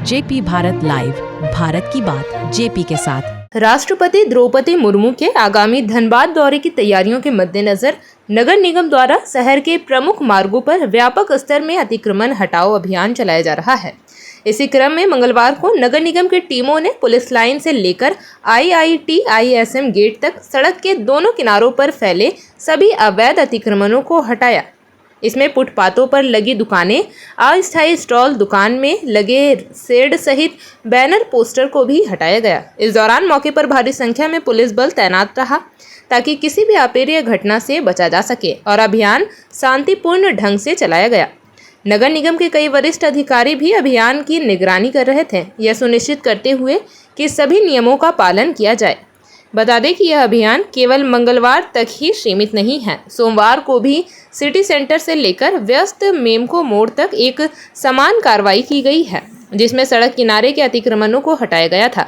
JP Bharat live, Bharat की बात JP के साथ। राष्ट्रपति द्रौपदी मुर्मू के आगामी धनबाद दौरे की तैयारियों के मद्देनजर नगर निगम द्वारा शहर के प्रमुख मार्गों पर व्यापक स्तर में अतिक्रमण हटाओ अभियान चलाया जा रहा है। इसी क्रम में मंगलवार को नगर निगम की टीमों ने पुलिस लाइन से लेकर IIT-ISM गेट तक सड़क के दोनों किनारों पर फैले सभी अवैध अतिक्रमणों को हटाया। इसमें फुटपाथों पर लगी दुकानें, अस्थायी स्टॉल, दुकान में लगे शेड सहित बैनर पोस्टर को भी हटाया गया। इस दौरान मौके पर भारी संख्या में पुलिस बल तैनात रहा ताकि किसी भी अप्रिय घटना से बचा जा सके और अभियान शांतिपूर्ण ढंग से चलाया गया। नगर निगम के कई वरिष्ठ अधिकारी भी अभियान की निगरानी कर रहे थे, यह सुनिश्चित करते हुए कि सभी नियमों का पालन किया जाए। बता दें कि यह अभियान केवल मंगलवार तक ही सीमित नहीं है। सोमवार को भी सिटी सेंटर से लेकर व्यस्त मेमको मोड़ तक एक समान कार्रवाई की गई है, जिसमें सड़क किनारे के अतिक्रमणों को हटाया गया था।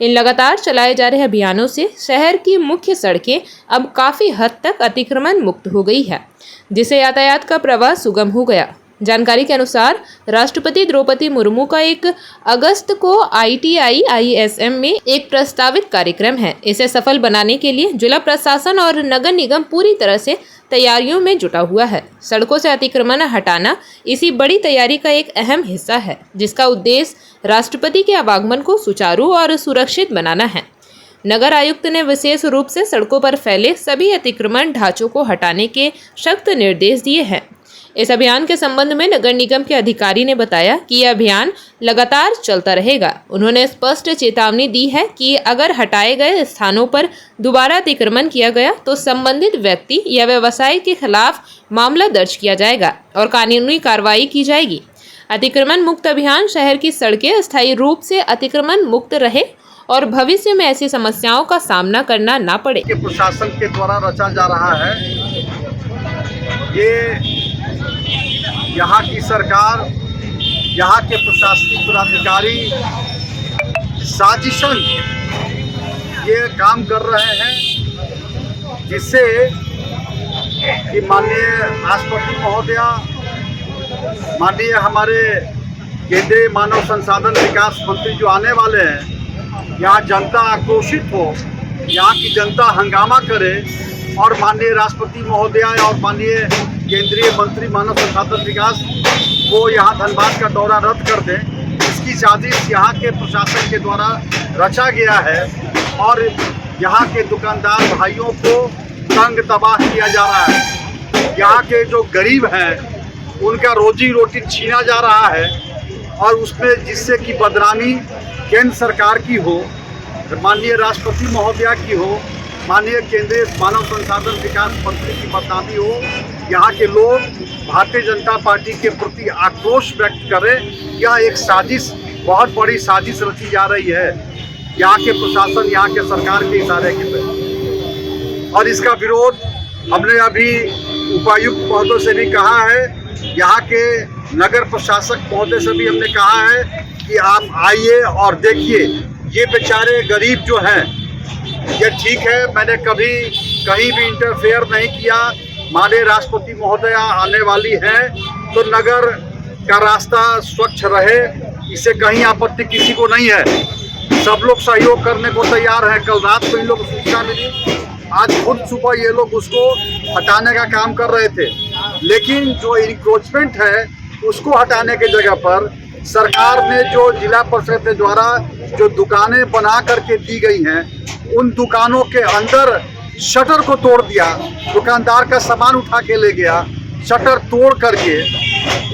इन लगातार चलाए जा रहे अभियानों से शहर की मुख्य सड़कें अब काफ़ी हद तक अतिक्रमण मुक्त हो गई है, जिससे यातायात का प्रवाह सुगम हो गया। जानकारी के अनुसार राष्ट्रपति द्रौपदी मुर्मू का 1 अगस्त को IIT-ISM में एक प्रस्तावित कार्यक्रम है। इसे सफल बनाने के लिए जिला प्रशासन और नगर निगम पूरी तरह से तैयारियों में जुटा हुआ है। सड़कों से अतिक्रमण हटाना इसी बड़ी तैयारी का एक अहम हिस्सा है, जिसका उद्देश्य राष्ट्रपति के आवागमन को सुचारू और सुरक्षित बनाना है। नगर आयुक्त ने विशेष रूप से सड़कों पर फैले सभी अतिक्रमण ढांचों को हटाने के सख्त निर्देश दिए हैं। इस अभियान के संबंध में नगर निगम के अधिकारी ने बताया कि यह अभियान लगातार चलता रहेगा। उन्होंने स्पष्ट चेतावनी दी है कि अगर हटाए गए स्थानों पर दोबारा अतिक्रमण किया गया तो संबंधित व्यक्ति या व्यवसाय के खिलाफ मामला दर्ज किया जाएगा और कानूनी कार्रवाई की जाएगी। अतिक्रमण मुक्त अभियान शहर की सड़कें अस्थायी रूप से अतिक्रमण मुक्त रहे और भविष्य में ऐसी समस्याओं का सामना करना ना पड़े। प्रशासन के द्वारा रचा जा रहा है। ये यहाँ की सरकार, यहाँ के प्रशासनिक पदाधिकारी साजिशन ये काम कर रहे हैं, जिससे कि माननीय राष्ट्रपति महोदया, माननीय हमारे केंद्रीय मानव संसाधन विकास मंत्री जो आने वाले हैं, यहाँ जनता आक्रोशित हो, यहाँ की जनता हंगामा करे और माननीय राष्ट्रपति महोदया और माननीय केंद्रीय मंत्री मानव संसाधन विकास वो यहाँ धनबाद का दौरा रद्द कर दें। इसकी साजिश यहाँ के प्रशासन के द्वारा रचा गया है और यहाँ के दुकानदार भाइयों को तंग तबाह किया जा रहा है। यहाँ के जो गरीब हैं उनका रोजी रोटी छीना जा रहा है और उसमें जिससे कि बदनामी केंद्र सरकार की हो, माननीय राष्ट्रपति महोदया की हो, माननीय केंद्रीय मानव संसाधन विकास मंत्री की बदनामी हो। यहाँ के लोग भारतीय जनता पार्टी के प्रति आक्रोश व्यक्त करें। यह एक साजिश, बहुत बड़ी साजिश रची जा रही है यहाँ के प्रशासन, यहाँ के सरकार के इशारे के तहत, और इसका विरोध हमने अभी उपायुक्त महोदय से भी कहा है, यहाँ के नगर प्रशासक महोदय से भी हमने कहा है कि आप आइए और देखिए ये बेचारे गरीब जो हैं। ये ठीक है, मैंने कभी कहीं भी इंटरफेयर नहीं किया। माननीय राष्ट्रपति महोदया आने वाली हैं तो नगर का रास्ता स्वच्छ रहे, इससे कहीं आपत्ति किसी को नहीं है। सब लोग सहयोग करने को तैयार हैं। कल रात को इन लोग सूचना मिली, आज खुद सुबह ये लोग उसको हटाने का काम कर रहे थे, लेकिन जो इंक्रोचमेंट है उसको हटाने की जगह पर सरकार ने जो जिला परिषद के द्वारा जो दुकानें बना करके दी गई हैं, उन दुकानों के अंदर शटर को तोड़ दिया, दुकानदार का सामान उठा के ले गया, शटर तोड़ करके।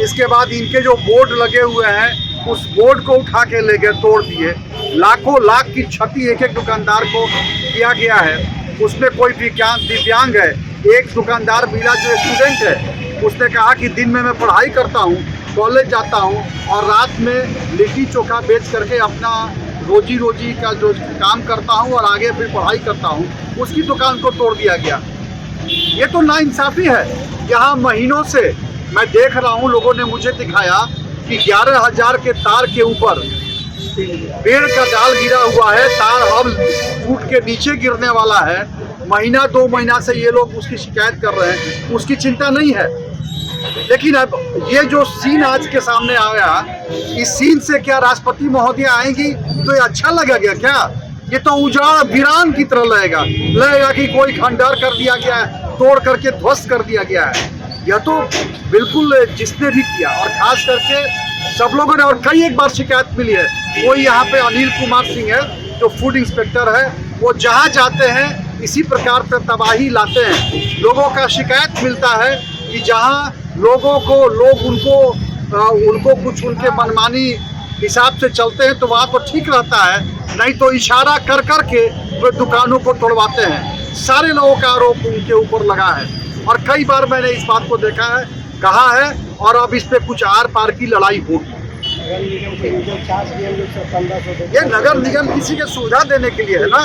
इसके बाद इनके जो बोर्ड लगे हुए हैं उस बोर्ड को उठा के ले गए, तोड़ दिए। लाखों लाख की क्षति एक एक दुकानदार को किया गया है। उसमें कोई दिव्यांग है। एक दुकानदार मिला जो स्टूडेंट है, उसने कहा कि दिन में मैं पढ़ाई करता हूँ, कॉलेज जाता हूँ और रात में लिट्टी चोखा बेच करके अपना रोजी का जो काम करता हूँ और आगे फिर पढ़ाई करता हूँ। उसकी दुकान को तोड़ दिया गया। ये तो नाइंसाफ़ी है। यहाँ महीनों से मैं देख रहा हूँ, लोगों ने मुझे दिखाया कि 11,000 के तार के ऊपर पेड़ का डाल गिरा हुआ है, तार अब टूट के नीचे गिरने वाला है। महीना 2 महीना से ये लोग उसकी शिकायत कर रहे हैं, उसकी चिंता नहीं है। लेकिन अब ये जो सीन आज के सामने आया, इस सीन से क्या राष्ट्रपति महोदय आएंगी तो ये अच्छा लगेगा क्या? ये तो उजाड़ वीरान की तरह लगेगा कि कोई खंडहर कर दिया गया है, तोड़ करके ध्वस्त कर दिया गया है। यह तो बिल्कुल जिसने भी किया, और खास करके सब लोगों ने, और कई एक बार शिकायत मिली है। कोई यहाँ पे अनिल कुमार सिंह है जो फूड इंस्पेक्टर है, वो जहाँ जाते हैं इसी प्रकार से तबाही लाते हैं। लोगों का शिकायत मिलता है कि जहाँ लोगों को लोग उनको कुछ उनके मनमानी हिसाब से चलते हैं तो वहाँ पर ठीक रहता है, नहीं तो इशारा कर कर के वे दुकानों को तोड़वाते हैं। सारे लोगों का आरोप उनके ऊपर लगा है और कई बार मैंने इस बात को देखा है, कहा है, और अब इस पे कुछ आर पार की लड़ाई होगी। ये नगर निगम किसी के सुविधा देने के लिए है ना।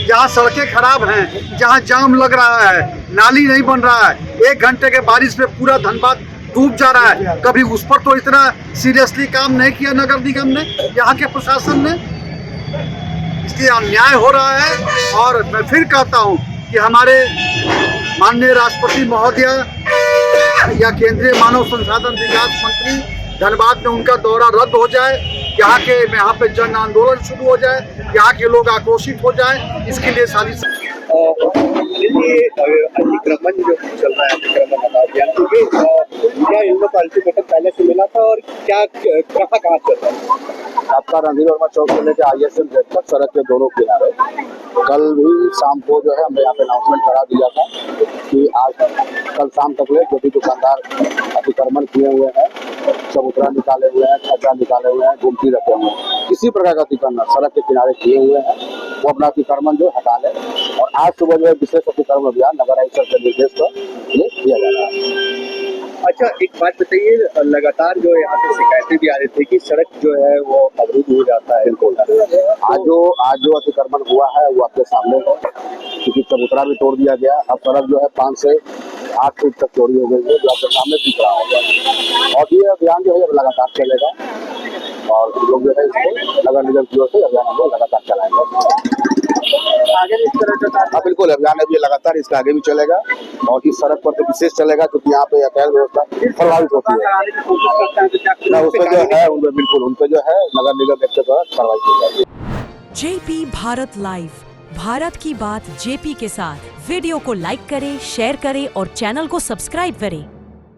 जहाँ सड़कें खराब हैं, जहाँ जाम लग रहा है, नाली नहीं बन रहा है, 1 घंटे के बारिश में पूरा धनबाद डूब जा रहा है, कभी उस पर तो इतना सीरियसली काम नहीं किया नगर निगम ने, यहाँ के प्रशासन ने। इसलिए अन्याय हो रहा है। और मैं फिर कहता हूँ कि हमारे माननीय राष्ट्रपति महोदय या केंद्रीय मानव संसाधन विकास मंत्री धनबाद में उनका दौरा रद्द हो जाए, यहाँ पे जन आंदोलन शुरू हो जाए, यहाँ के लोग आक्रोशित हो जाए, इसके लिए सारी अतिक्रमण जो चल रहा है, अतिक्रमण हटा दिया, तो ये क्या इन लोग का अल्टीमेटम पहले से मिला था और क्या कहाँ चल रहा है? आपका रणधीर वर्मा चौक से लेकर ISM गेट तक सड़क के दोनों किनारे कल भी शाम को जो है हमने यहाँ पे अनाउंसमेंट करा दिया था कि आज कल शाम तक जो भी दुकानदार अतिक्रमण किए हुए हैं, चबूतरा निकाले हुए हैं, छज्जा निकाले हुए हैं, गुमटी रखे हुए हैं, किसी प्रकार का अतिक्रमण सड़क के किनारे किए हुए हैं, वो अपना अतिक्रमण जो हटा लें। और आज सुबह जो है विशेष अतिक्रमण अभियान नगर आयुक्त के निर्देश पर ये किया जा रहा है। अच्छा, एक बात बताइए, लगातार जो यहाँ पे शिकायतें भी आ रही थी कि सड़क जो है वो अवरुद्ध हो जाता है। आज जो अतिक्रमण हुआ है वो आपके सामने है, क्योंकि चबूतरा भी तोड़ दिया गया। अब सड़क जो है 5 से 8 फीट तक चौड़ी हो गई है, जो आपके सामने दिख रहा होगा। और ये अभियान जो है लगातार चलेगा और लोग जो है इसको नगर निगम की ओर से अभियान हम लोग लगातार चलाएंगे। आगे इस तरह का हाँ बिल्कुल, अभियान अभी लगातार इसका आगे भी चलेगा और इस सड़क पर तो विशेष चलेगा, क्योंकि यहाँ पे यातायात व्यवस्था प्रभावित होती है ना। उसपे जो है बिल्कुल उनपे जो है नगर निगम के द्वारा कार्रवाई की जाएगी। जेपी भारत लाइव, भारत की बात जेपी के साथ। वीडियो को लाइक करें, शेयर करें और चैनल को सब्सक्राइब करें।